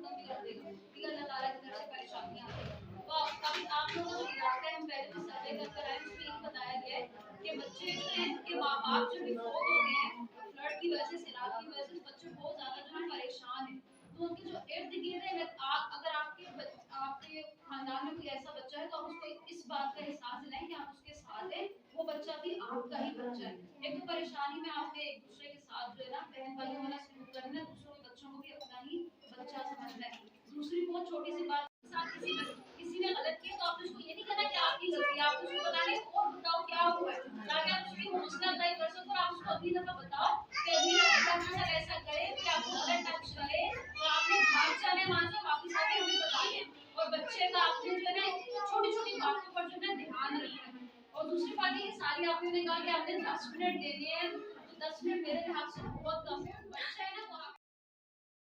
खत्म भी कर देगा, क्योंकि अल्लाह ताला की तरफ से परेशानियां आती हैं। तो अभी आप लोगों का जो इलाका है, हम पहले भी सर्वे कर कर आए, उसमें यही बताया गया है कि बच्चे जो हैं उनके माँ बाप जो भी फौत हो गए हैं फ्लड की वजह से, सैलाब की वजह से, बच्चे बहुत ज्यादा जो है परेशान हैं। तो उनके जो इर्द गिर्द है, अगर आपके खानदान में कोई ऐसा बच्चा है तो आप उसको इस बात का एहसास दिलाएं कि आप उसके साथ हैं, वो बच्चा भी आपका ही बच्चा है। एक तो परेशानी में आपने एक दूसरे के साथ जो है ना बहन भाइयों वाला सलूक करना है, दूसरों के बच्चों को भी अपना ही बच्चा समझना है। दूसरी बहुत छोटी सी बात, साथ किसी ने गलत किया तो आपने उसको ये नहीं कहना कि आपकी गलती है, आप उसको बताने और बताओ क्या हुआ है, ताकि आप उसकी हौसला अफजाई कर सको और आप उसको अगली दफा बताओ कि अगली दफा आपके साथ ऐसा करे कि आपको गलत टच करे और आपने भाग जाने वहां से वापस आके हमें बताने। और बच्चे का आपने जो है ना छोटी छोटी बातों पर जो है ध्यान रखना है। और दूसरी बात ये सारी आपने कहा कि आपने 10 मिनट देने हैं, तो 10 मिनट मेरे हाथ से बहुत कम है।